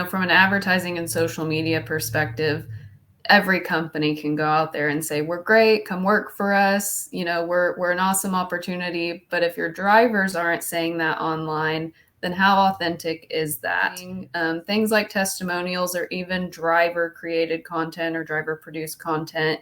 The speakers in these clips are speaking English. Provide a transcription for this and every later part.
from an advertising and social media perspective, every company can go out there and say, we're great, come work for us, we're an awesome opportunity. But if your drivers aren't saying that online, then how authentic is that? Things like testimonials or even driver created content or driver produced content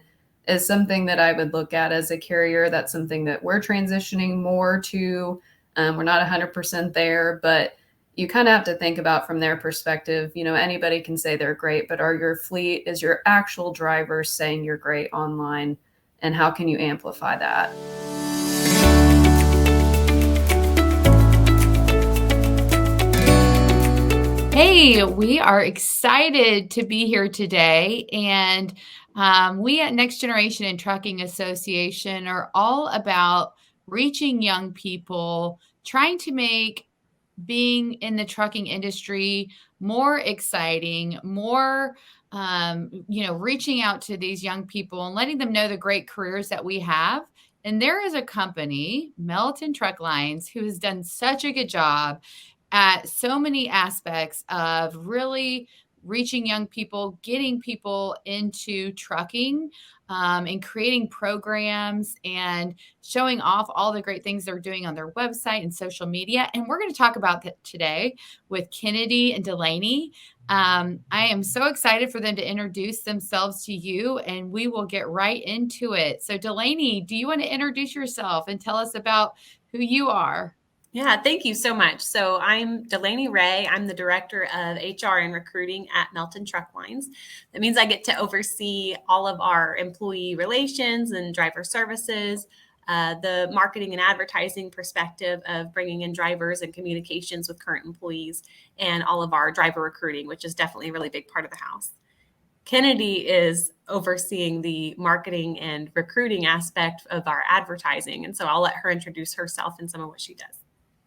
is something that I would look at as a carrier. That's something that we're transitioning more to. We're not 100% there, but you kind of have to think about from their perspective. Anybody can say they're great, but is your actual driver saying you're great online? And how can you amplify that? Hey, we are excited to be here today. And we at Next Generation in Trucking Association are all about reaching young people, trying to make being in the trucking industry more exciting, more, reaching out to these young people and letting them know the great careers that we have. And there is a company, Melton Truck Lines, who has done such a good job at so many aspects of really reaching young people, getting people into trucking, and creating programs and showing off all the great things they're doing on their website and social media. And we're going to talk about that today with Kennedy and Delaney. I am so excited for them to introduce themselves to you, and we will get right into it. So, Delaney, do you want to introduce yourself and tell us about who you are? Yeah, thank you so much. So I'm Delaney Ray. I'm the director of HR and recruiting at Melton Truck Lines. That means I get to oversee all of our employee relations and driver services, the marketing and advertising perspective of bringing in drivers and communications with current employees, and all of our driver recruiting, which is definitely a really big part of the house. Kennedy is overseeing the marketing and recruiting aspect of our advertising. And so I'll let her introduce herself and some of what she does.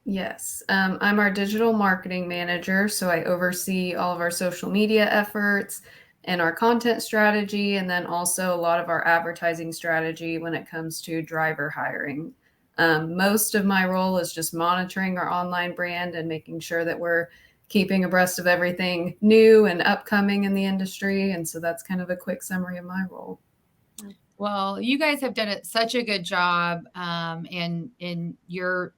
Yes, I'm our digital marketing manager, so I oversee all of our social media efforts and our content strategy, and then also a lot of our advertising strategy when it comes to driver hiring. Most of my role is just monitoring our online brand and making sure that we're keeping abreast of everything new and upcoming in the industry. And so that's kind of a quick summary of my role. Well, you guys have done such a good job, and in your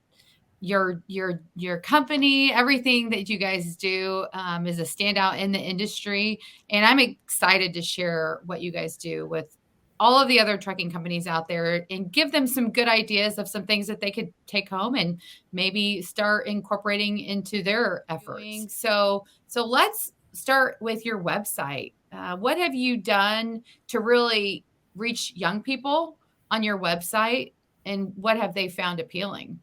company, everything that you guys do is a standout in the industry. And I'm excited to share what you guys do with all of the other trucking companies out there and give them some good ideas of some things that they could take home and maybe start incorporating into their efforts. So let's start with your website. What have you done to really reach young people on your website, and what have they found appealing?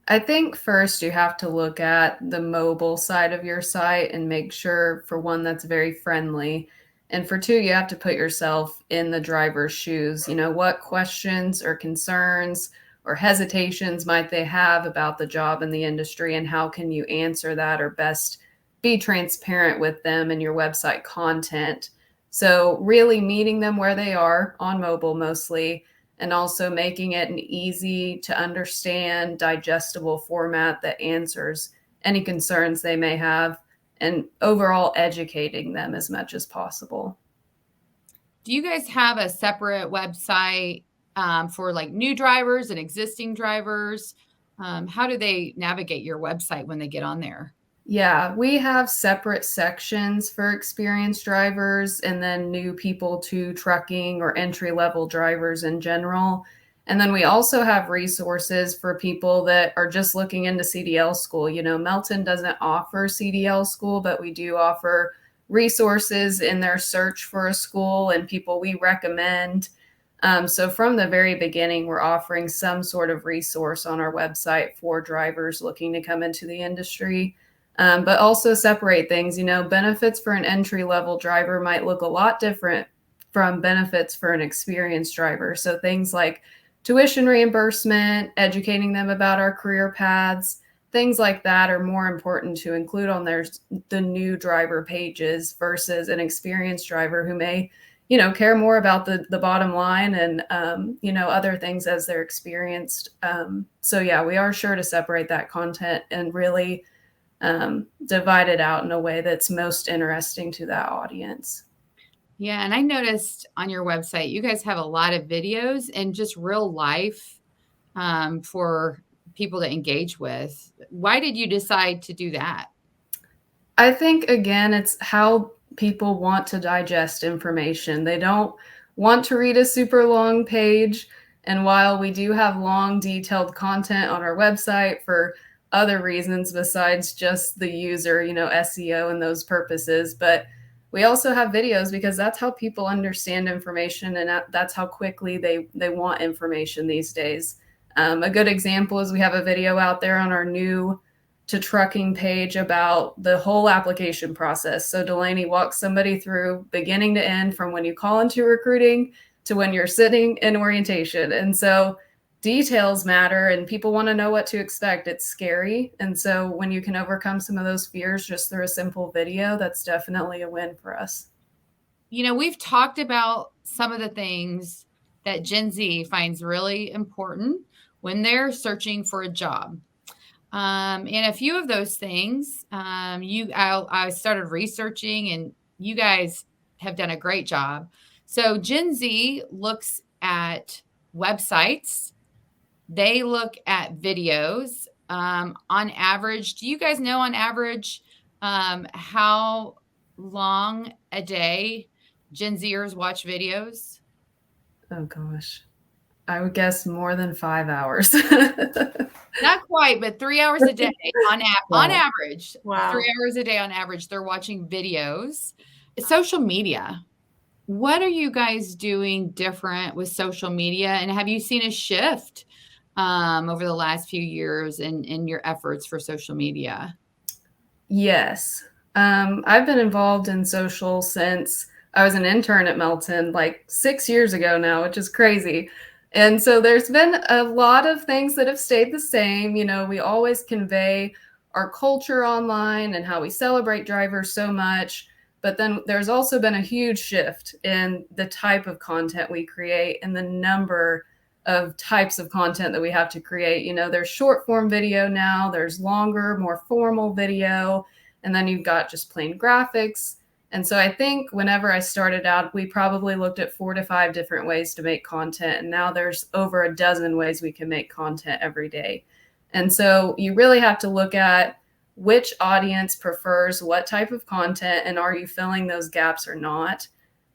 I think first you have to look at the mobile side of your site and make sure, for one, that's very friendly. And for two, you have to put yourself in the driver's shoes. What questions or concerns or hesitations might they have about the job in the industry, and how can you answer that or best be transparent with them in your website content? So, really meeting them where they are on mobile mostly, and also making it an easy to understand, digestible format that answers any concerns they may have, and overall educating them as much as possible. Do you guys have a separate website for like new drivers and existing drivers? How do they navigate your website when they get on there? Yeah, we have separate sections for experienced drivers and then new people to trucking or entry level drivers in general. And then we also have resources for people that are just looking into CDL school. Melton doesn't offer CDL school, but we do offer resources in their search for a school and people we recommend. So from the very beginning, we're offering some sort of resource on our website for drivers looking to come into the industry. But also separate things. Benefits for an entry level driver might look a lot different from benefits for an experienced driver. So things like tuition reimbursement, educating them about our career paths, things like that are more important to include on the new driver pages versus an experienced driver who may, care more about the bottom line and, other things as they're experienced. So yeah, we are sure to separate that content and really divided out in a way that's most interesting to that audience. Yeah, and I noticed on your website, you guys have a lot of videos and just real life for people to engage with. Why did you decide to do that? I think, again, it's how people want to digest information. They don't want to read a super long page. And while we do have long, detailed content on our website for other reasons besides just the user, SEO and those purposes, but we also have videos because that's how people understand information, and that's how quickly they want information these days. A good example is we have a video out there on our new to trucking page about the whole application process. So Delaney walks somebody through beginning to end, from when you call into recruiting to when you're sitting in orientation. And so details matter, and people want to know what to expect. It's scary. And so when you can overcome some of those fears just through a simple video, that's definitely a win for us. We've talked about some of the things that Gen Z finds really important when they're searching for a job. And a few of those things, I started researching, and you guys have done a great job. So Gen Z looks at websites. They look at videos. On average, do you guys know on average how long a day Gen Zers watch videos? Oh gosh, I would guess more than 5 hours. Not quite, but 3 hours a day on average. Wow. 3 hours a day on average, they're watching videos. Social media. What are you guys doing different with social media? And have you seen a shift over the last few years in your efforts for social media? Yes. I've been involved in social since I was an intern at Melton, like 6 years ago now, which is crazy. And so there's been a lot of things that have stayed the same. We always convey our culture online and how we celebrate drivers so much. But then there's also been a huge shift in the type of content we create and the number of types of content that we have to create. There's short form video now, there's longer, more formal video, and then you've got just plain graphics. And so I think whenever I started out, we probably looked at 4 to 5 different ways to make content. And now there's over a dozen ways we can make content every day. And so you really have to look at which audience prefers what type of content, and are you filling those gaps or not?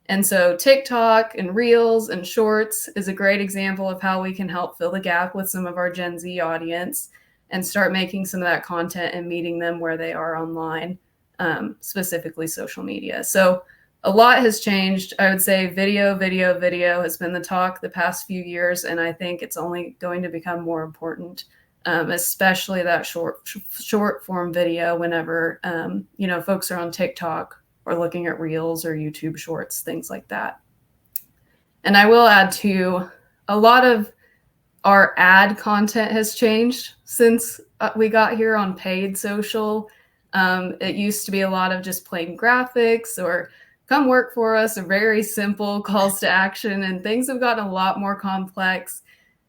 And so TikTok and Reels and Shorts is a great example of how we can help fill the gap with some of our Gen Z audience and start making some of that content and meeting them where they are online. Specifically social media. So a lot has changed. I would say video has been the talk the past few years, and I think it's only going to become more important, especially that short form video whenever folks are on TikTok or looking at Reels or YouTube Shorts, things like that. And I will add too, a lot of our ad content has changed since we got here on paid social. It used to be a lot of just plain graphics or come work for us, or very simple calls to action, and things have gotten a lot more complex.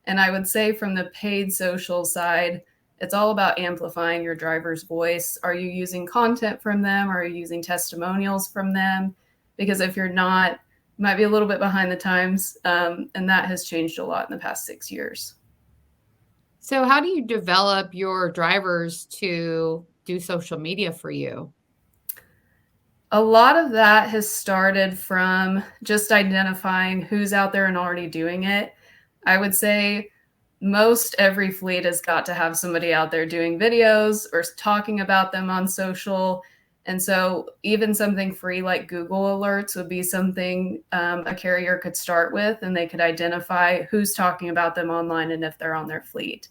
And I would say from the paid social side, it's all about amplifying your driver's voice. Are you using content from them? Are you using testimonials from them? Because if you're not, you might be a little bit behind the times. And that has changed a lot in the past 6 years. So how do you develop your drivers to do social media for you? A lot of that has started from just identifying who's out there and already doing it. I would say most every fleet has got to have somebody out there doing videos or talking about them on social. And so even something free like Google Alerts would be something a carrier could start with, and they could identify who's talking about them online and if they're on their fleet.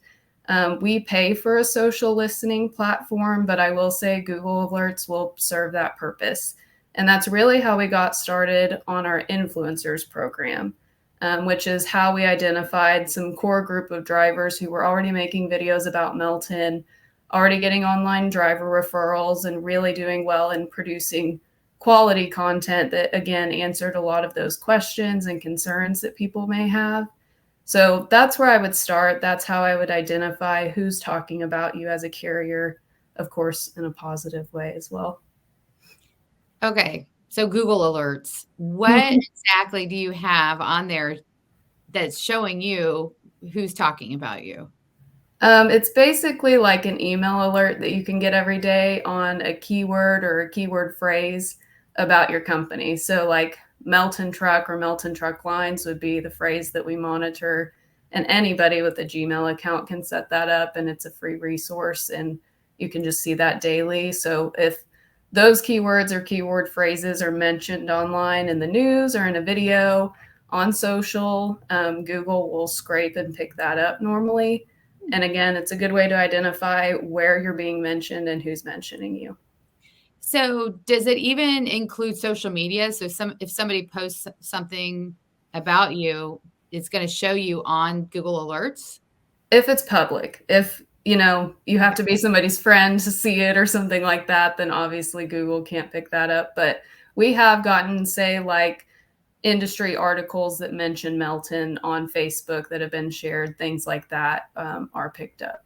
We pay for a social listening platform, but I will say Google Alerts will serve that purpose. And that's really how we got started on our influencers program, which is how we identified some core group of drivers who were already making videos about Melton, already getting online driver referrals, and really doing well in producing quality content that, again, answered a lot of those questions and concerns that people may have. So that's where I would start. That's how I would identify who's talking about you as a carrier of course, in a positive way as well. Okay. So Google Alerts, what exactly do you have on there that's showing you who's talking about you? It's basically like an email alert that you can get every day on a keyword or a keyword phrase about your company. So, like Melton Truck or Melton Truck Lines would be the phrase that we monitor, and anybody with a Gmail account can set that up, and it's a free resource, and you can just see that daily. So, if those keywords or keyword phrases are mentioned online in the news or in a video on social, Google will scrape and pick that up normally. And again, it's a good way to identify where you're being mentioned and who's mentioning you. So does it even include social media? So if somebody posts something about you, it's going to show you on Google Alerts? If it's public, if you have to be somebody's friend to see it or something like that, then obviously Google can't pick that up. But we have gotten, say, like industry articles that mention Melton on Facebook that have been shared, things like that are picked up.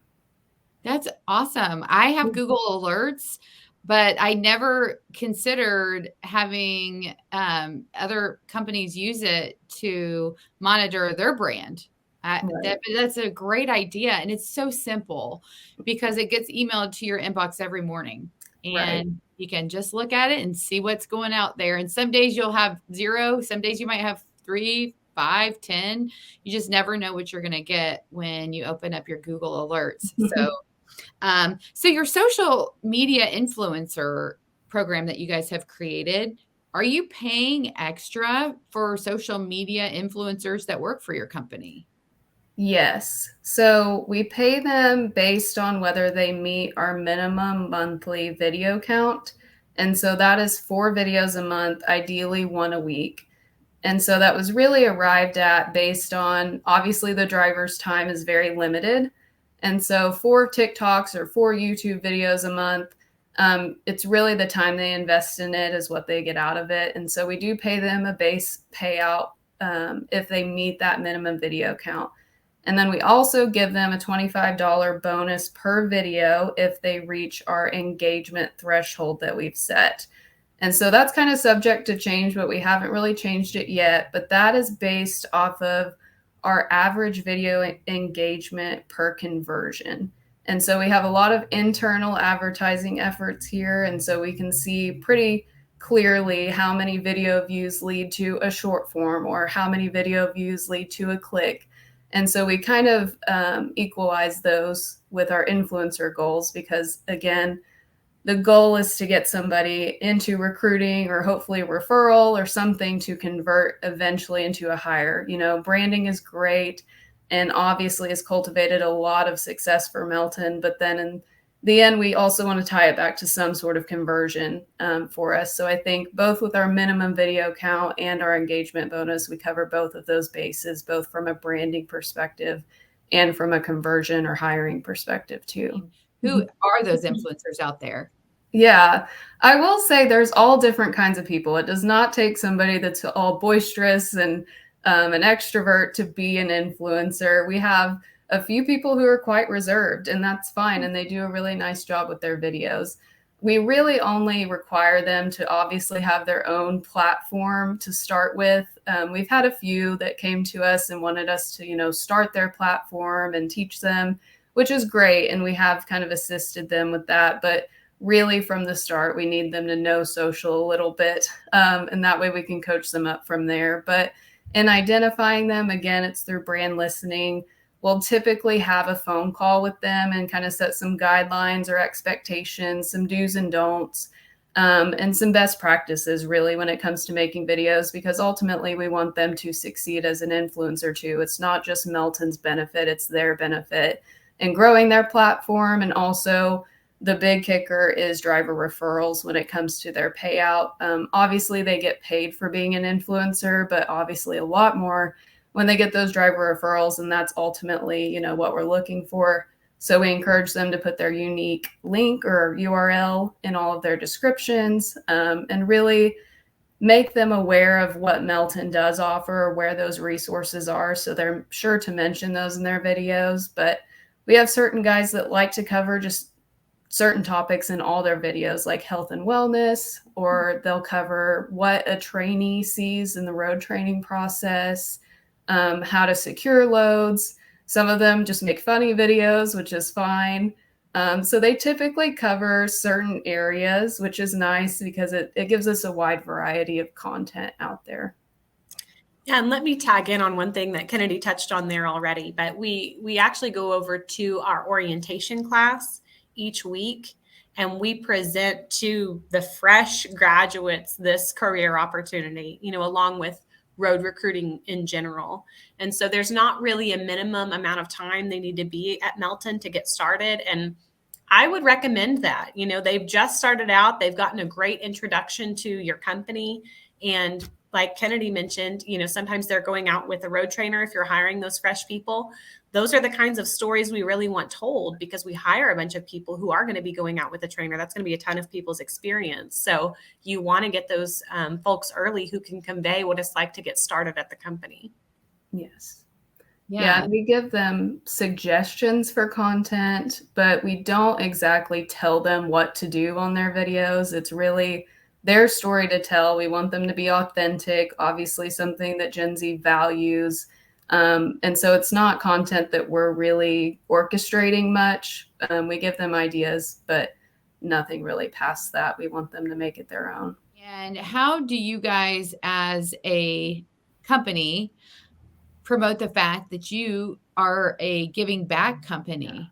That's awesome. I have Google Alerts, but I never considered having other companies use it to monitor their brand. Right. That's a great idea. And it's so simple because it gets emailed to your inbox every morning. Right. And you can just look at it and see what's going out there. And some days you'll have 0. Some days you might have 3, 5, 10. You just never know what you're going to get when you open up your Google Alerts. So your social media influencer program that you guys have created, are you paying extra for social media influencers that work for your company? Yes. So we pay them based on whether they meet our minimum monthly video count. And so that is 4 videos a month, ideally 1 a week. And so that was really arrived at based on, obviously, the driver's time is very limited. And so 4 TikToks or 4 YouTube videos a month, it's really the time they invest in it is what they get out of it. And so we do pay them a base payout if they meet that minimum video count. And then we also give them a $25 bonus per video if they reach our engagement threshold that we've set. And so that's kind of subject to change, but we haven't really changed it yet. But that is based off of our average video engagement per conversion. And so we have a lot of internal advertising efforts here. And so we can see pretty clearly how many video views lead to a short form or how many video views lead to a click. And so we kind of equalize those with our influencer goals because, again, the goal is to get somebody into recruiting or hopefully a referral or something to convert eventually into a hire. Branding is great and obviously has cultivated a lot of success for Melton. But then in the end, we also want to tie it back to some sort of conversion for us. So I think both with our minimum video count and our engagement bonus, we cover both of those bases, both from a branding perspective and from a conversion or hiring perspective too. Who are those influencers out there? Yeah, I will say there's all different kinds of people. It does not take somebody that's all boisterous and an extrovert to be an influencer. We have a few people who are quite reserved, and that's fine. And they do a really nice job with their videos. We really only require them to obviously have their own platform to start with. We've had a few that came to us and wanted us to, start their platform and teach them, which is great. And we have kind of assisted them with that. But really from the start, we need them to know social a little bit. And that way we can coach them up from there. But in identifying them, again, it's through brand listening. We'll typically have a phone call with them and kind of set some guidelines or expectations, some do's and don'ts, and some best practices really when it comes to making videos, because ultimately we want them to succeed as an influencer too. It's not just Melton's benefit, it's their benefit in growing their platform. And also the big kicker is driver referrals when it comes to their payout. Obviously they get paid for being an influencer, but obviously a lot more when they get those driver referrals. And that's ultimately, what we're looking for. So we encourage them to put their unique link or URL in all of their descriptions, and really make them aware of what Melton does offer, where those resources are. So they're sure to mention those in their videos. But we have certain guys that like to cover just certain topics in all their videos, like health and wellness, or they'll cover what a trainee sees in the road training process, how to secure loads. Some of them just make funny videos, which is fine. So they typically cover certain areas, which is nice because it gives us a wide variety of content out there. Yeah, and let me tag in on one thing that Kennedy touched on there already, but we actually go over to our orientation class each week, and we present to the fresh graduates this career opportunity, along with road recruiting in general. And so there's not really a minimum amount of time they need to be at Melton to get started. And I would recommend that. They've just started out, they've gotten a great introduction to your company. And like Kennedy mentioned, sometimes they're going out with a road trainer if you're hiring those fresh people. Those are the kinds of stories we really want told, because we hire a bunch of people who are going to be going out with a trainer. That's going to be a ton of people's experience. So you want to get those folks early who can convey what it's like to get started at the company. Yes. Yeah, we give them suggestions for content, but we don't exactly tell them what to do on their videos. It's really their story to tell. We want them to be authentic, obviously something that Gen Z values. And so it's not content that we're really orchestrating much. We give them ideas, but nothing really past that. We want them to make it their own. And how do you guys as a company promote the fact that you are a giving back company?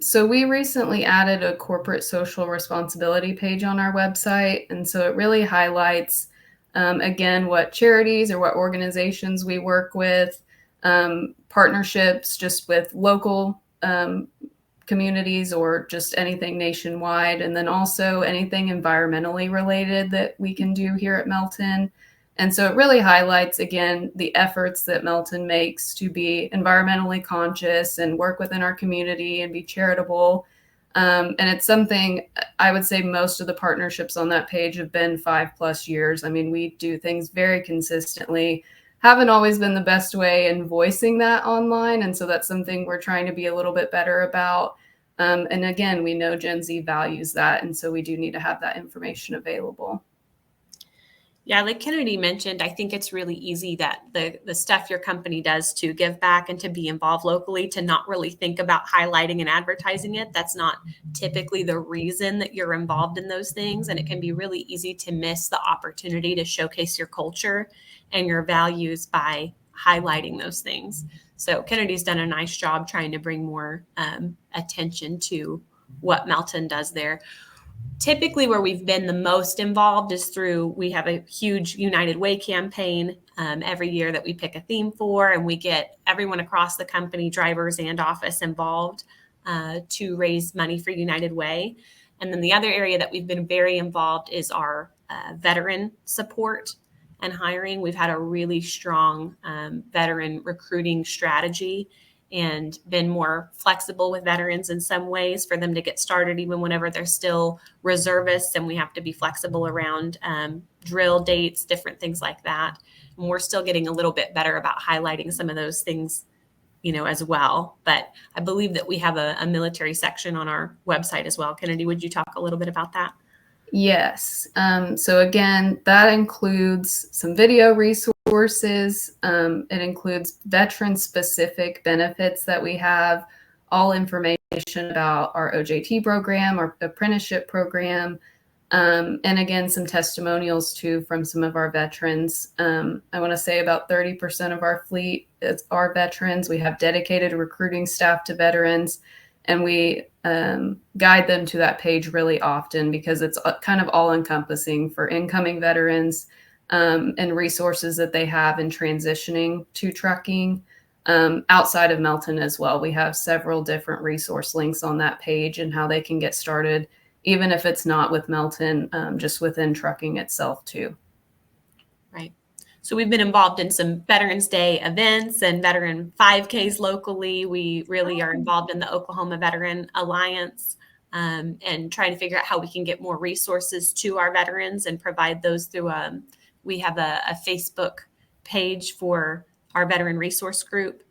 So we recently added a corporate social responsibility page on our website. And so it really highlights, again, what charities or what organizations we work with, partnerships just with local communities or just anything nationwide. And then also anything environmentally related that we can do here at Melton. And so it really highlights, again, the efforts that Melton makes to be environmentally conscious and work within our community and be charitable. And it's something I would say most of the partnerships on that page have been 5+ years. I mean, we do things very consistently. Haven't always been the best way in voicing that online. And so that's something we're trying to be a little bit better about. And again, we know Gen Z values that. And so we do need to have that information available. Yeah, like Kennedy mentioned, I think it's really easy that the stuff your company does to give back and to be involved locally, to not really think about highlighting and advertising it. That's not typically the reason that you're involved in those things. And it can be really easy to miss the opportunity to showcase your culture and your values by highlighting those things. So Kennedy's done a nice job trying to bring more attention to what Melton does there. Typically where we've been the most involved is through, we have a huge United Way campaign every year that we pick a theme for, and we get everyone across the company, drivers and office, involved to raise money for United Way. And then the other area that we've been very involved is our veteran support and hiring. We've had a really strong veteran recruiting strategy and been more flexible with veterans in some ways for them to get started, even whenever they're still reservists, and we have to be flexible around drill dates, different things like that. And we're still getting a little bit better about highlighting some of those things, as well. But I believe that we have a military section on our website as well. Kennedy, would you talk a little bit about that? Yes. So again, that includes some video resources. It includes veteran-specific benefits that we have, all information about our OJT program, our apprenticeship program, and again, some testimonials too from some of our veterans. I want to say about 30% of our fleet are veterans. We have dedicated recruiting staff to veterans, and we guide them to that page really often because it's kind of all-encompassing for incoming veterans and resources that they have in transitioning to trucking. Outside of Melton as well, we have several different resource links on that page and how they can get started, even if it's not with Melton, just within trucking itself too. Right. So we've been involved in some Veterans Day events and veteran 5Ks locally. We really are involved in the Oklahoma Veteran Alliance and trying to figure out how we can get more resources to our veterans and provide those through we have a Facebook page for our veteran resource group.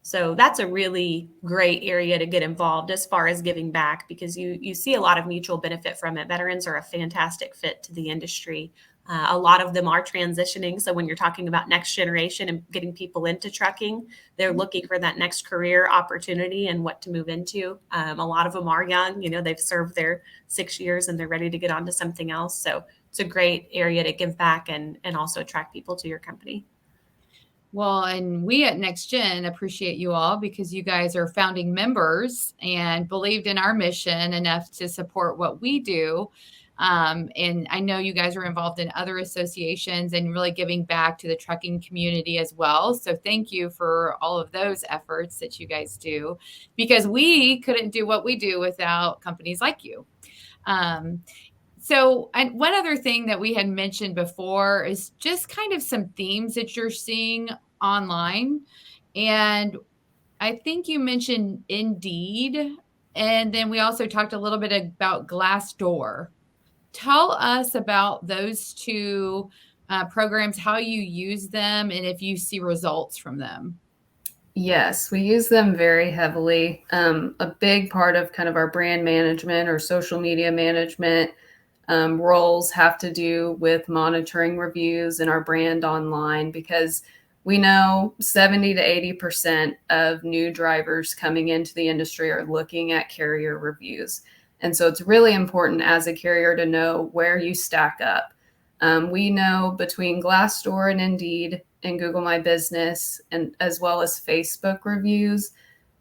So that's a really great area to get involved as far as giving back, because you see a lot of mutual benefit from it. Veterans are a fantastic fit to the industry. A lot of them are transitioning. So when you're talking about next generation and getting people into trucking, they're looking for that next career opportunity and what to move into. A lot of them are young. They've served their 6 years and they're ready to get on to something else. So it's a great area to give back and also attract people to your company. Well, and we at Next Gen appreciate you all because you guys are founding members and believed in our mission enough to support what we do. And I know you guys are involved in other associations and really giving back to the trucking community as well. So thank you for all of those efforts that you guys do, because we couldn't do what we do without companies like you. So one other thing that we had mentioned before is just kind of some themes that you're seeing online. And I think you mentioned Indeed. And then we also talked a little bit about Glassdoor. Tell us about those two programs, how you use them, and if you see results from them. Yes, we use them very heavily. A big part of kind of our brand management or social media management roles have to do with monitoring reviews and our brand online, because we know 70 to 80% of new drivers coming into the industry are looking at carrier reviews. And so it's really important as a carrier to know where you stack up. We know between Glassdoor and Indeed and Google My Business, and as well as Facebook reviews,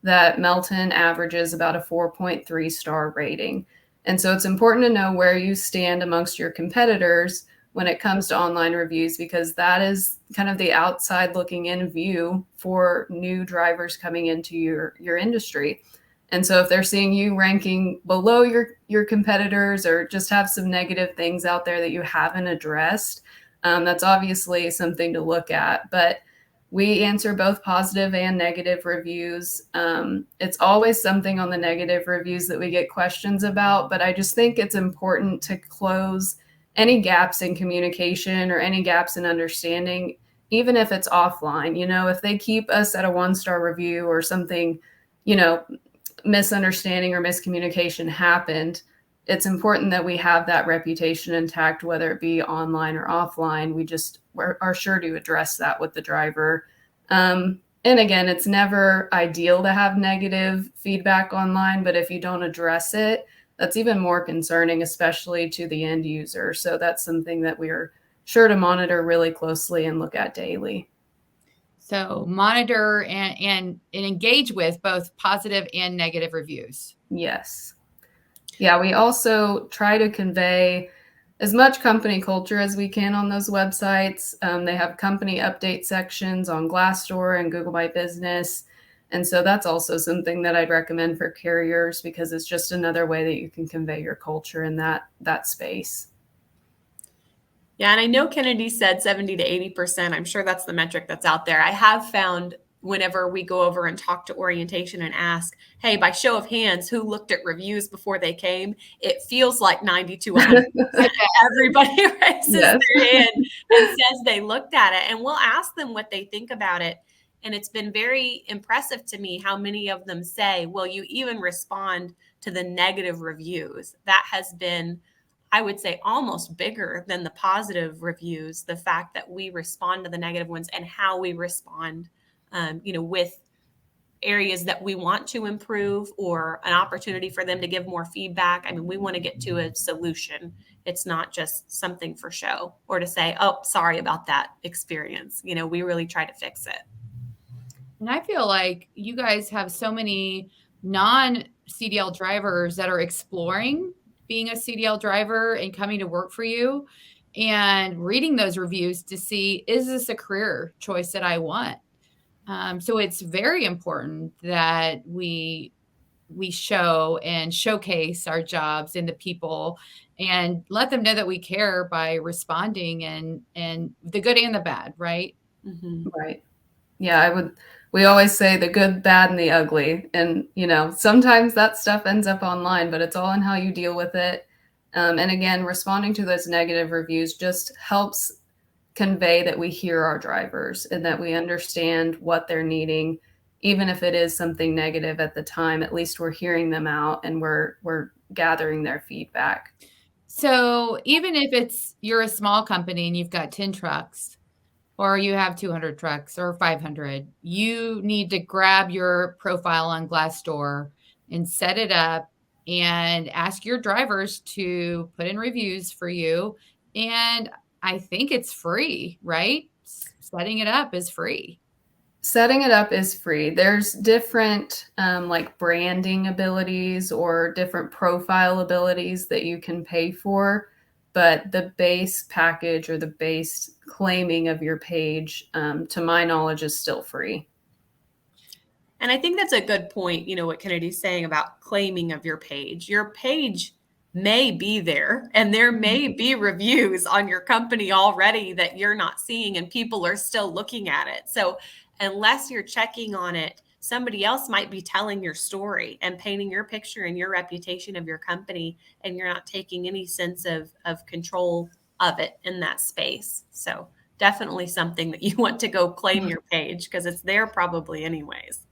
that Melton averages about a 4.3 star rating. And so it's important to know where you stand amongst your competitors when it comes to online reviews, because that is kind of the outside looking in view for new drivers coming into your industry. And so if they're seeing you ranking below your competitors or just have some negative things out there that you haven't addressed, that's obviously something to look at. But we answer both positive and negative reviews. It's always something on the negative reviews that we get questions about, but I just think it's important to close any gaps in communication or any gaps in understanding, even if it's offline. If they keep us at a 1-star review or something, misunderstanding or miscommunication happened, it's important that we have that reputation intact, whether it be online or offline. We just are sure to address that with the driver. And again, it's never ideal to have negative feedback online, but if you don't address it, that's even more concerning, especially to the end user. So that's something that we are sure to monitor really closely and look at daily. So monitor and engage with both positive and negative reviews. Yes. Yeah, we also try to convey as much company culture as we can on those websites. They have company update sections on Glassdoor and Google My Business. And so that's also something that I'd recommend for carriers, because it's just another way that you can convey your culture in that space. Yeah, and I know Kennedy said 70 to 80%. I'm sure that's the metric that's out there. I have found whenever we go over and talk to orientation and ask, hey, by show of hands, who looked at reviews before they came? It feels like 90 to 100%. Everybody raises their hand and says they looked at it. And we'll ask them what they think about it. And it's been very impressive to me how many of them say, well, you even respond to the negative reviews. That has been, I would say, almost bigger than the positive reviews, the fact that we respond to the negative ones and how we respond, with areas that we want to improve or an opportunity for them to give more feedback. I mean, we want to get to a solution. It's not just something for show or to say, oh, sorry about that experience. We really try to fix it. And I feel like you guys have so many non-CDL drivers that are exploring being a CDL driver and coming to work for you and reading those reviews to see, is this a career choice that I want? So it's very important that we show and showcase our jobs and the people and let them know that we care by responding and the good and the bad, right? Mm-hmm. Right. Yeah, we always say the good, bad, and the ugly. And, sometimes that stuff ends up online, but it's all in how you deal with it. And again, responding to those negative reviews just helps convey that we hear our drivers and that we understand what they're needing even if it is something negative at the time, at least we're hearing them out and we're gathering their feedback. So even if you're a small company and you've got 10 trucks, or you have 200 trucks or 500, you need to grab your profile on Glassdoor and set it up and ask your drivers to put in reviews for you. And I think it's free, right? Setting it up is free. Setting it up is free. There's different like branding abilities or different profile abilities that you can pay for, but the base package or the base claiming of your page, to my knowledge, is still free. And I think that's a good point, what Kennedy's saying about claiming of your page. Your page may be there and there may be reviews on your company already that you're not seeing and people are still looking at it. So unless you're checking on it, somebody else might be telling your story and painting your picture and your reputation of your company, and you're not taking any sense of control of it in that space. So definitely something that you want to go claim your page because it's there probably anyways.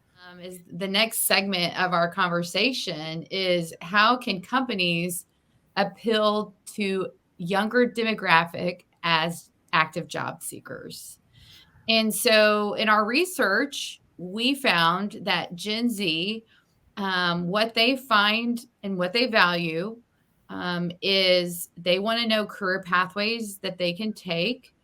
Is the next segment of our conversation is how can companies appeal to younger demographic as active job seekers? And so in our research, we found that Gen Z, what they find and what they value is they want to know career pathways that they can take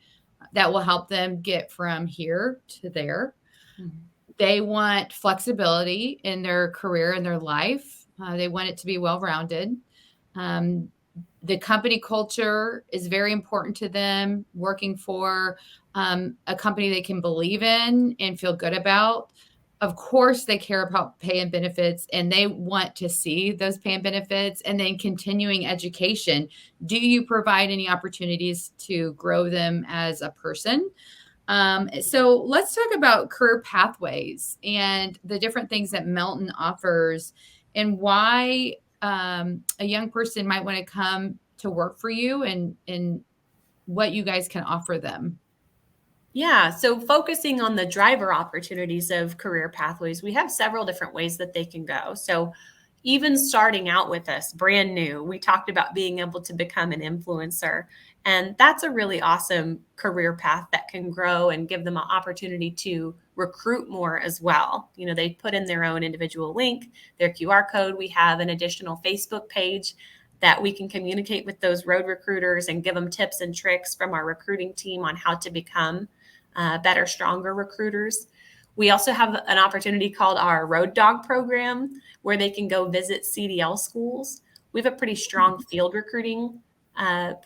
that will help them get from here to there. Mm-hmm. They want flexibility in their career and their life. They want it to be well-rounded. The company culture is very important to them, working for a company they can believe in and feel good about. Of course, they care about pay and benefits, and they want to see those pay and benefits. And then continuing education. Do you provide any opportunities to grow them as a person? So let's talk about career pathways and the different things that Melton offers and why a young person might want to come to work for you and what you guys can offer them. Yeah, so focusing on the driver opportunities of career pathways, we have several different ways that they can go. So even starting out with us, brand new, we talked about being able to become an influencer. And that's a really awesome career path that can grow and give them an opportunity to recruit more as well. They put in their own individual link, their QR code. We have an additional Facebook page that we can communicate with those road recruiters and give them tips and tricks from our recruiting team on how to become better, stronger recruiters. We also have an opportunity called our Road Dog program where they can go visit CDL schools. We have a pretty strong field recruiting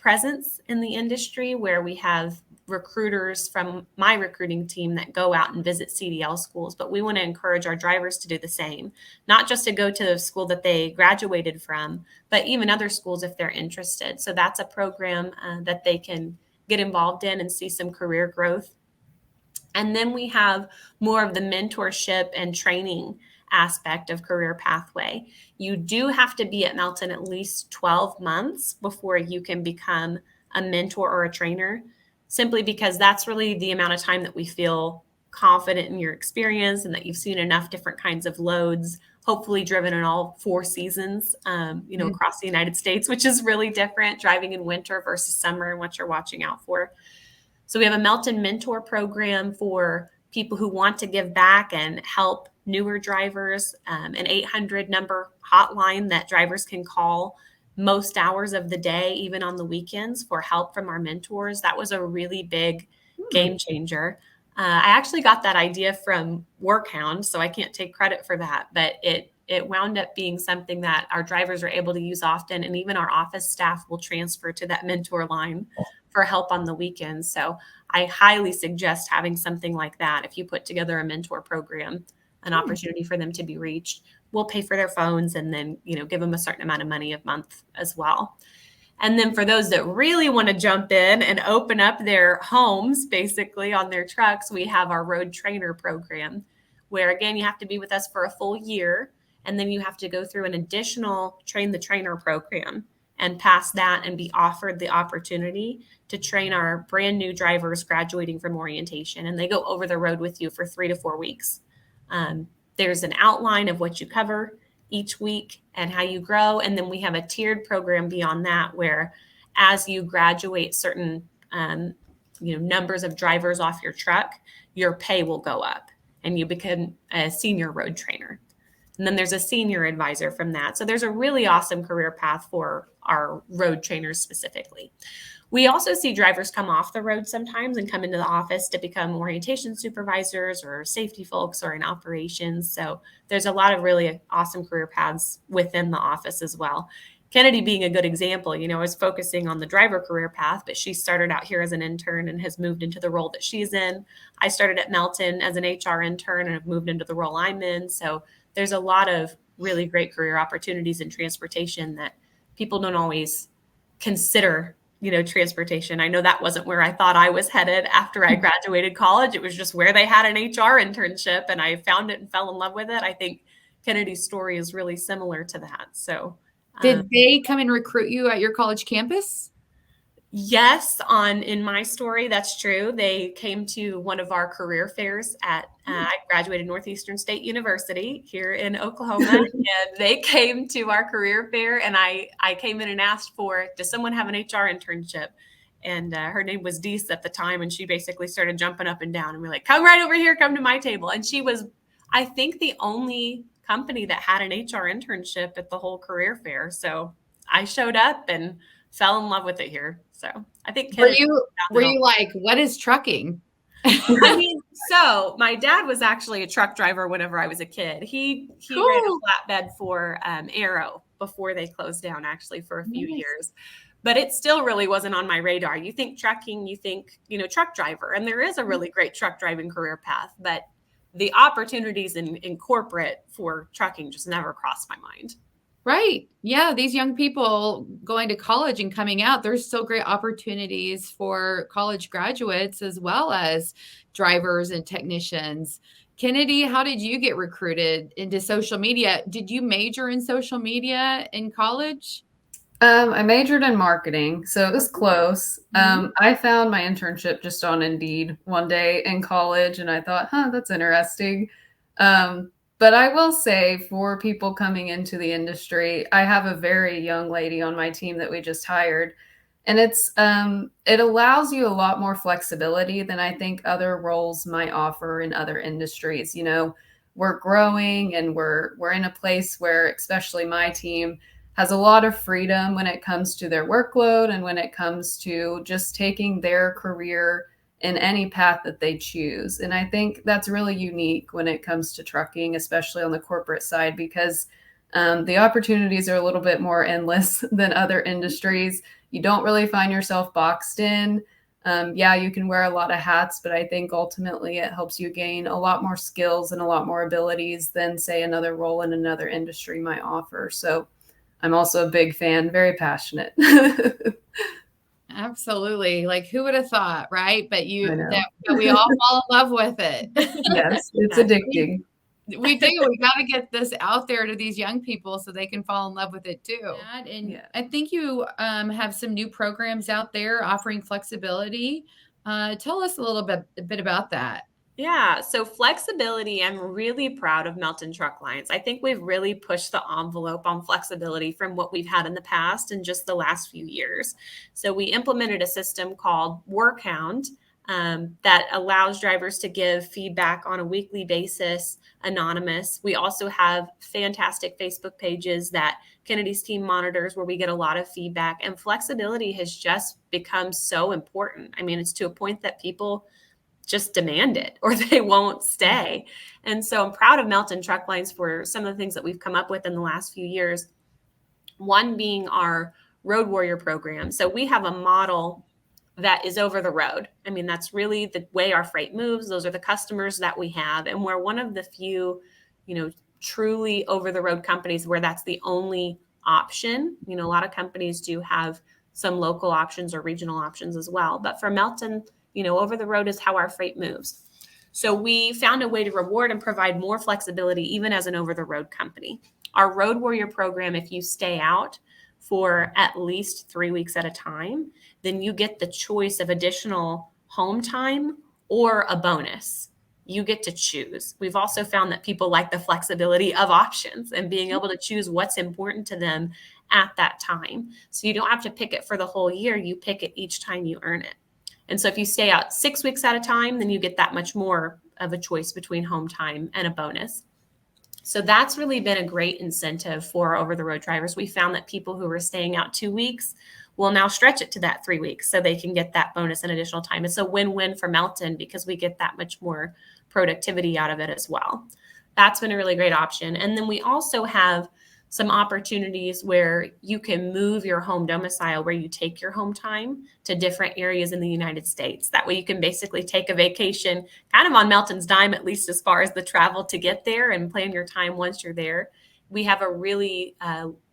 presence in the industry where we have recruiters from my recruiting team that go out and visit CDL schools, but we want to encourage our drivers to do the same, not just to go to the school that they graduated from, but even other schools if they're interested. So that's a program that they can get involved in and see some career growth. And then we have more of the mentorship and training aspect of career pathway. You do have to be at Melton at least 12 months before you can become a mentor or a trainer, simply because that's really the amount of time that we feel confident in your experience and that you've seen enough different kinds of loads, hopefully driven in all 4 seasons, across the United States, which is really different, driving in winter versus summer and what you're watching out for. So we have a Melton mentor program for people who want to give back and help newer drivers, an 800 number hotline that drivers can call most hours of the day, even on the weekends, for help from our mentors. That was a really big game changer. I actually got that idea from Workhound, so I can't take credit for that, but it wound up being something that our drivers are able to use often, and even our office staff will transfer to that mentor line for help on the weekends. So I highly suggest having something like that. If you put together a mentor program, an opportunity for them to be reached, we'll pay for their phones and then, give them a certain amount of money a month as well. And then for those that really want to jump in and open up their homes, basically on their trucks, we have our road trainer program where, again, you have to be with us for a full year. And then you have to go through an additional train the trainer program and pass that and be offered the opportunity to train our brand new drivers graduating from orientation. And they go over the road with you for 3 to 4 weeks. There's an outline of what you cover each week and how you grow. And then we have a tiered program beyond that, where as you graduate certain numbers of drivers off your truck, your pay will go up and you become a senior road trainer. And then there's a senior advisor from that. So there's a really awesome career path for our road trainers specifically. We also see drivers come off the road sometimes and come into the office to become orientation supervisors or safety folks or in operations. So there's a lot of really awesome career paths within the office as well. Kennedy being a good example, is focusing on the driver career path, but she started out here as an intern and has moved into the role that she's in. I started at Melton as an HR intern and have moved into the role I'm in. So there's a lot of really great career opportunities in transportation that people don't always consider, transportation. I know that wasn't where I thought I was headed after I graduated college. It was just where they had an HR internship and I found it and fell in love with it. I think Kennedy's story is really similar to that. So did they come and recruit you at your college campus? Yes, in my story, that's true. They came to one of our career fairs I graduated Northeastern State University here in Oklahoma, and they came to our career fair, and I came in and asked does someone have an HR internship? And her name was Deese at the time, and she basically started jumping up and down, and we're like, come right over here, come to my table. And she was, I think, the only company that had an HR internship at the whole career fair. So I showed up and fell in love with it here. So I think were you like, what is trucking? I mean, so my dad was actually a truck driver whenever I was a kid. He Cool. ran a flatbed for Arrow before they closed down, actually, for a few years. But it still really wasn't on my radar. You think trucking, you think, truck driver, and there is a really great truck driving career path, but the opportunities in corporate for trucking just never crossed my mind. Right. Yeah. These young people going to college and coming out, there's still great opportunities for college graduates as well as drivers and technicians. Kennedy, how did you get recruited into social media? Did you major in social media in college? I majored in marketing, so it was close. I found my internship just on Indeed one day in college, and I thought, that's interesting. But I will say, for people coming into the industry, I have a very young lady on my team that we just hired, and it allows you a lot more flexibility than I think other roles might offer in other industries. We're growing, and we're in a place where, especially my team, has a lot of freedom when it comes to their workload and when it comes to just taking their career in any path that they choose. And I think that's really unique when it comes to trucking, especially on the corporate side, because the opportunities are a little bit more endless than other industries. You don't really find yourself boxed in. You can wear a lot of hats, but I think ultimately it helps you gain a lot more skills and a lot more abilities than, say, another role in another industry might offer. So I'm also a big fan, very passionate. Absolutely. Like, who would have thought, right? But we all fall in love with it. Yes, it's addicting. We do. We got to get this out there to these young people so they can fall in love with it too. And I think you have some new programs out there offering flexibility. Tell us a little bit about that. Yeah, so flexibility, I'm really proud of Melton Truck Lines. I think we've really pushed the envelope on flexibility from what we've had in the past in just the last few years. So we implemented a system called Workhound that allows drivers to give feedback on a weekly basis, anonymous. We also have fantastic Facebook pages that Kennedy's team monitors where we get a lot of feedback, and flexibility has just become so important. I mean, it's to a point that people just demand it or they won't stay. And so I'm proud of Melton Truck Lines for some of the things that we've come up with in the last few years. One being our Road Warrior program. So we have a model that is over the road. I mean, that's really the way our freight moves. Those are the customers that we have. And we're one of the few, truly over the road companies where that's the only option. A lot of companies do have some local options or regional options as well. But for Melton, over the road is how our freight moves. So we found a way to reward and provide more flexibility even as an over-the-road company. Our Road Warrior program, if you stay out for at least 3 weeks at a time, then you get the choice of additional home time or a bonus. you get to choose. We've also found that people like the flexibility of options and being able to choose what's important to them at that time. So you don't have to pick it for the whole year. You pick it each time you earn it. And so if you stay out 6 weeks at a time, then you get that much more of a choice between home time and a bonus. So that's really been a great incentive for over the road drivers. We found that people who were staying out 2 weeks will now stretch it to that 3 weeks so they can get that bonus and additional time. It's a win-win for Melton because we get that much more productivity out of it as well. That's been a really great option. And then we also have some opportunities where you can move your home domicile, where you take your home time to different areas in the United States. That way you can basically take a vacation kind of on Melton's dime, at least as far as the travel to get there, and plan your time once you're there. We have a really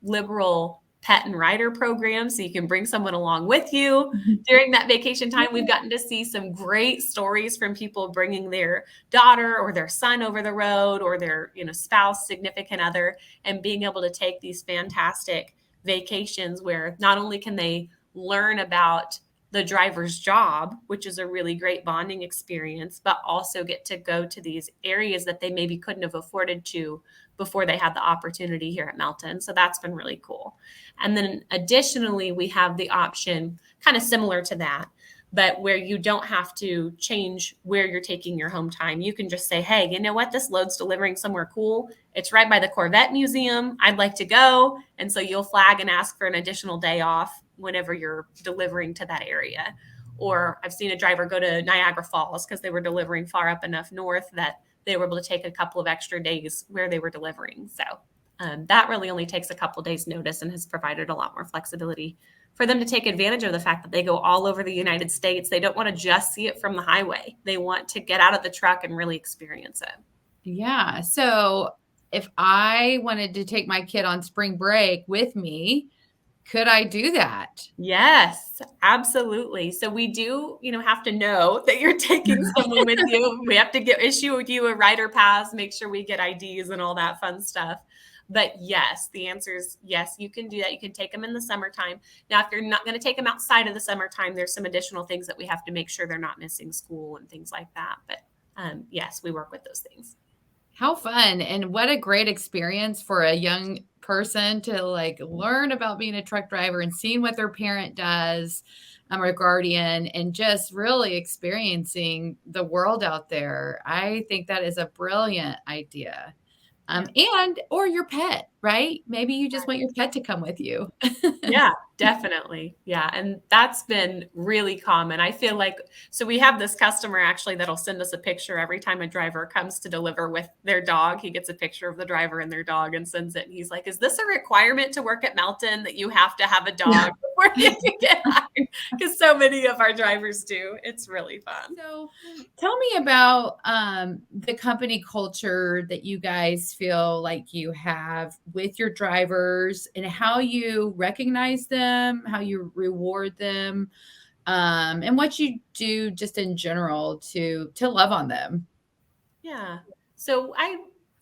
liberal pet and rider program, so you can bring someone along with you during that vacation time. We've gotten to see some great stories from people bringing their daughter or their son over the road, or their spouse, significant other, and being able to take these fantastic vacations where not only can they learn about the driver's job, which is a really great bonding experience, but also get to go to these areas that they maybe couldn't have afforded to before they had the opportunity here at Melton. So that's been really cool. And then additionally, we have the option kind of similar to that, but where you don't have to change where you're taking your home time. You can just say, hey, you know what? This load's delivering somewhere cool. It's right by the Corvette Museum. I'd like to go. And so you'll flag and ask for an additional day off whenever you're delivering to that area. Or I've seen a driver go to Niagara Falls because they were delivering far up enough north that they were able to take a couple of extra days where they were delivering. So that really only takes a couple of days notice and has provided a lot more flexibility for them to take advantage of the fact that they go all over the United States. They don't want to just see it from the highway. They want to get out of the truck and really experience it. Yeah. So if I wanted to take my kid on spring break with me, could I do that? Yes, absolutely. So we do, have to know that you're taking someone with you. We have to issue you a rider pass, make sure we get IDs and all that fun stuff. But yes, the answer is yes, you can do that. You can take them in the summertime. Now, if you're not going to take them outside of the summertime, there's some additional things that we have to make sure they're not missing school and things like that. But yes, we work with those things. How fun. And what a great experience for a young person to learn about being a truck driver and seeing what their parent does, or guardian, and just really experiencing the world out there. I think that is a brilliant idea. Or your pet, right? Maybe you just want your pet to come with you. Yeah, definitely. Yeah. And that's been really common. I feel like, so we have this customer actually that'll send us a picture every time a driver comes to deliver with their dog. He gets a picture of the driver and their dog and sends it. And he's like, is this a requirement to work at Melton that you have to have a dog before you can get hired? Because so many of our drivers do. It's really fun. So tell me about the company culture that you guys feel like you have with your drivers, and how you recognize them, how you reward them, and what you do just in general to love on them. Yeah. So I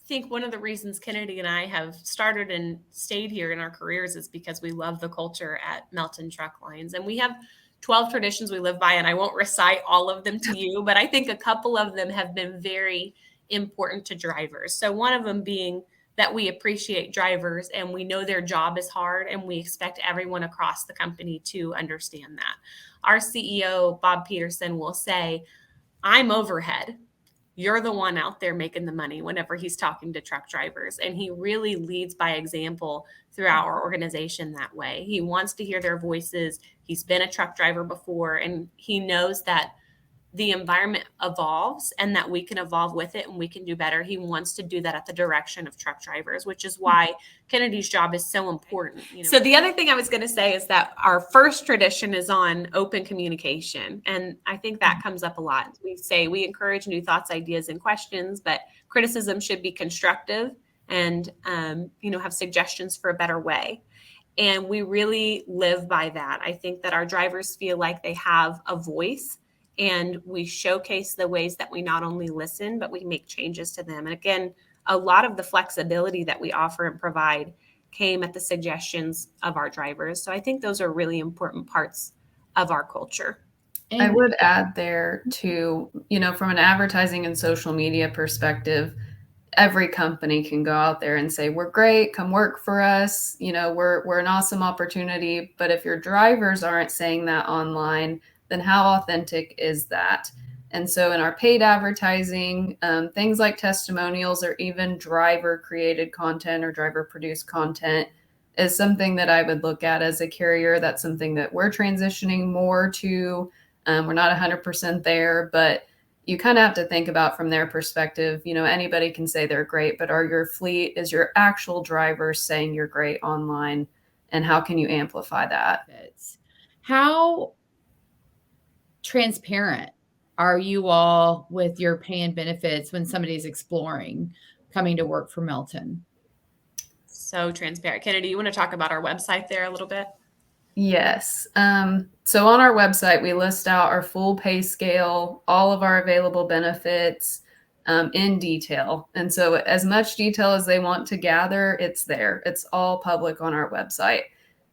think one of the reasons Kennedy and I have started and stayed here in our careers is because we love the culture at Melton Truck Lines. And we have 12 traditions we live by, and I won't recite all of them to you, but I think a couple of them have been very important to drivers. So one of them being that we appreciate drivers and we know their job is hard, and we expect everyone across the company to understand that. Our CEO, Bob Peterson, will say, I'm overhead. You're the one out there making the money, whenever he's talking to truck drivers. And he really leads by example throughout our organization that way. He wants to hear their voices. He's been a truck driver before, and he knows that the environment evolves and that we can evolve with it and we can do better. He wants to do that at the direction of truck drivers, which is why Kennedy's job is so important. So the other thing I was going to say is that our first tradition is on open communication. And I think that comes up a lot. We say we encourage new thoughts, ideas, and questions, but criticism should be constructive and, have suggestions for a better way. And we really live by that. I think that our drivers feel like they have a voice, and we showcase the ways that we not only listen, but we make changes to them. And again, a lot of the flexibility that we offer and provide came at the suggestions of our drivers. So I think those are really important parts of our culture. I And would add there too, from an advertising and social media perspective, every company can go out there and say, we're great, come work for us, we're an awesome opportunity. But if your drivers aren't saying that online, then how authentic is that? And so in our paid advertising, things like testimonials or even driver created content or driver produced content is something that I would look at as a carrier. That's something that we're transitioning more to. We're not 100% there, but you kind of have to think about from their perspective. Anybody can say they're great, but is your actual driver saying you're great online? And how can you amplify that? how transparent are you all with your pay and benefits when somebody's exploring coming to work for Melton? So transparent. Kennedy, you want to talk about our website there a little bit? Yes. So on our website, we list out our full pay scale, all of our available benefits in detail. And so as much detail as they want to gather, it's there. It's all public on our website.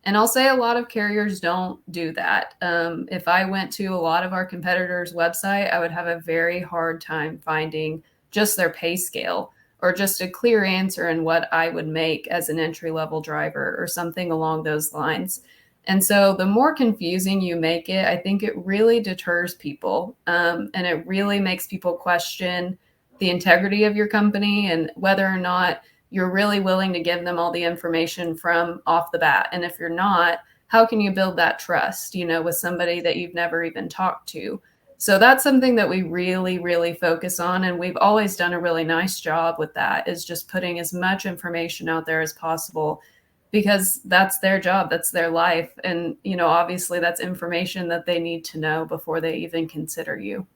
And I'll say a lot of carriers don't do that. If I went to a lot of our competitors' website, I would have a very hard time finding just their pay scale or just a clear answer in what I would make as an entry level driver or something along those lines. And so the more confusing you make it, I think it really deters people. And it really makes people question the integrity of your company and whether or not you're really willing to give them all the information from off the bat. And if you're not, how can you build that trust, with somebody that you've never even talked to? So that's something that we really, really focus on. And we've always done a really nice job with that, is just putting as much information out there as possible, because that's their job, that's their life. And, obviously that's information that they need to know before they even consider you.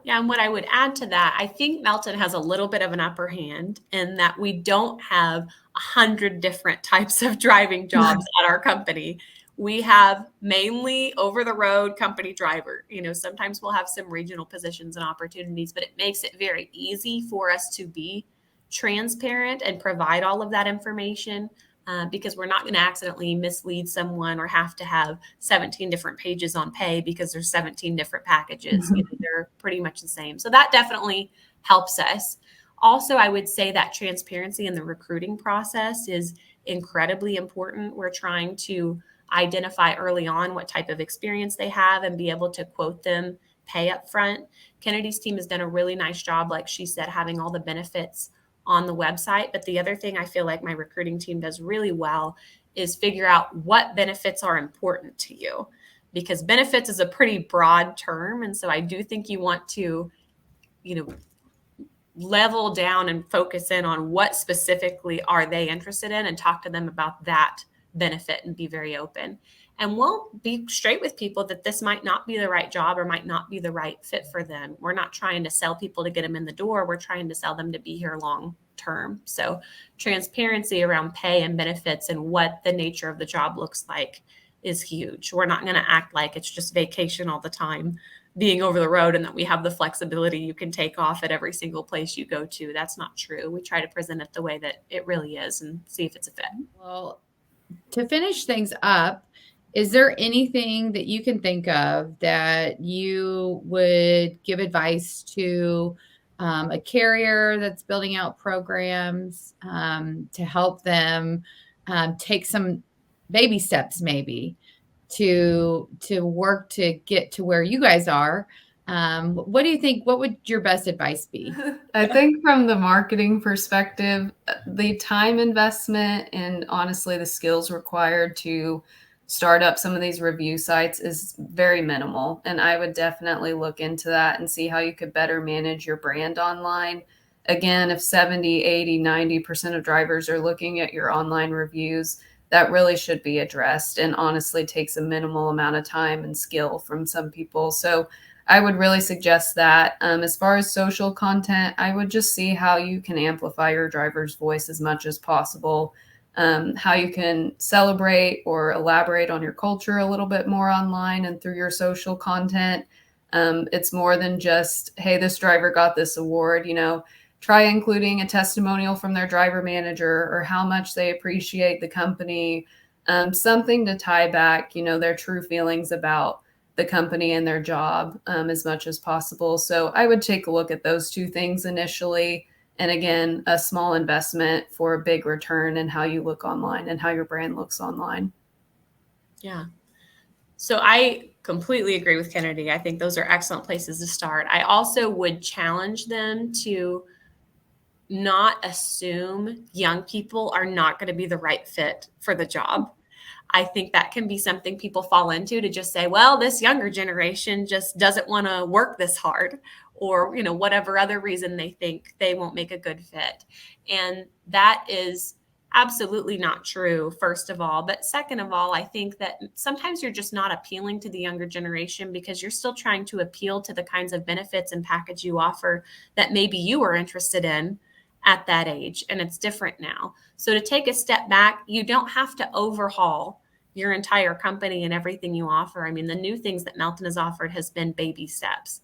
Yeah, and what I would add to that, I think Melton has a little bit of an upper hand in that we don't have 100 different types of driving jobs at our company. We have mainly over the road company driver. Sometimes we'll have some regional positions and opportunities, but it makes it very easy for us to be transparent and provide all of that information. Because we're not going to accidentally mislead someone or have to have 17 different pages on pay because there's 17 different packages. They're pretty much the same. So that definitely helps us. Also, I would say that transparency in the recruiting process is incredibly important. We're trying to identify early on what type of experience they have and be able to quote them pay up front. Kennedy's team has done a really nice job, like she said, having all the benefits on the website. But the other thing I feel like my recruiting team does really well is figure out what benefits are important to you, because benefits is a pretty broad term. And so I do think you want to, level down and focus in on what specifically are they interested in and talk to them about that benefit and be very open. And we'll be straight with people that this might not be the right job or might not be the right fit for them. We're not trying to sell people to get them in the door. We're trying to sell them to be here long term. So transparency around pay and benefits and what the nature of the job looks like is huge. We're not going to act like it's just vacation all the time, being over the road, and that we have the flexibility you can take off at every single place you go to. That's not true. We try to present it the way that it really is and see if it's a fit. Well, to finish things up, is there anything that you can think of that you would give advice to a carrier that's building out programs to help them take some baby steps, maybe to work to get to where you guys are? What do you think? What would your best advice be? I think from the marketing perspective, the time investment and honestly the skills required to start up some of these review sites is very minimal. And I would definitely look into that and see how you could better manage your brand online. Again, if 70, 80, 90% of drivers are looking at your online reviews, that really should be addressed, and honestly takes a minimal amount of time and skill from some people. So I would really suggest that. As far as social content, I would just see how you can amplify your driver's voice as much as possible, how you can celebrate or elaborate on your culture a little bit more online and through your social content. It's more than just, hey, this driver got this award. Try including a testimonial from their driver manager or how much they appreciate the company, something to tie back, their true feelings about the company and their job as much as possible. So I would take a look at those two things initially. And again, a small investment for a big return in how you look online and how your brand looks online. Yeah. So I completely agree with Kennedy. I think those are excellent places to start. I also would challenge them to not assume young people are not going to be the right fit for the job. I think that can be something people fall into, to just say, well, this younger generation just doesn't want to work this hard, or, whatever other reason they think they won't make a good fit. And that is absolutely not true, first of all. But second of all, I think that sometimes you're just not appealing to the younger generation because you're still trying to appeal to the kinds of benefits and package you offer that maybe you were interested in at that age, and it's different now. So to take a step back, you don't have to overhaul your entire company and everything you offer. I mean, the new things that Melton has offered has been baby steps.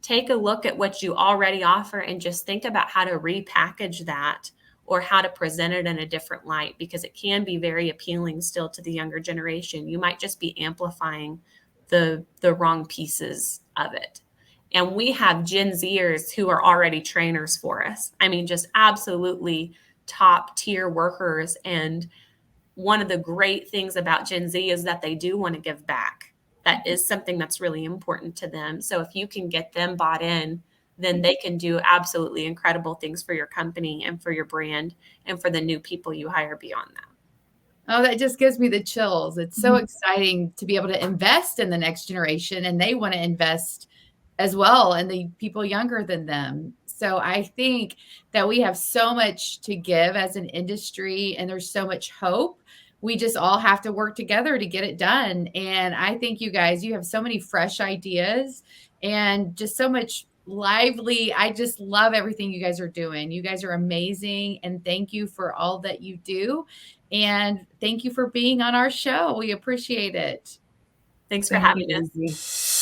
Take a look at what you already offer and just think about how to repackage that or how to present it in a different light, because it can be very appealing still to the younger generation. You might just be amplifying the wrong pieces of it. And we have Gen Zers who are already trainers for us. I mean, just absolutely top tier workers. And one of the great things about Gen Z is that they do want to give back. That is something that's really important to them. So if you can get them bought in, then they can do absolutely incredible things for your company and for your brand and for the new people you hire beyond that. Oh, that just gives me the chills. It's so exciting to be able to invest in the next generation, and they want to invest as well in the people younger than them. So I think that we have so much to give as an industry, and there's so much hope. We just all have to work together to get it done. And I think you guys, you have so many fresh ideas and just so much lively. I just love everything you guys are doing. You guys are amazing. And thank you for all that you do. And thank you for being on our show. We appreciate it. Thanks for having us.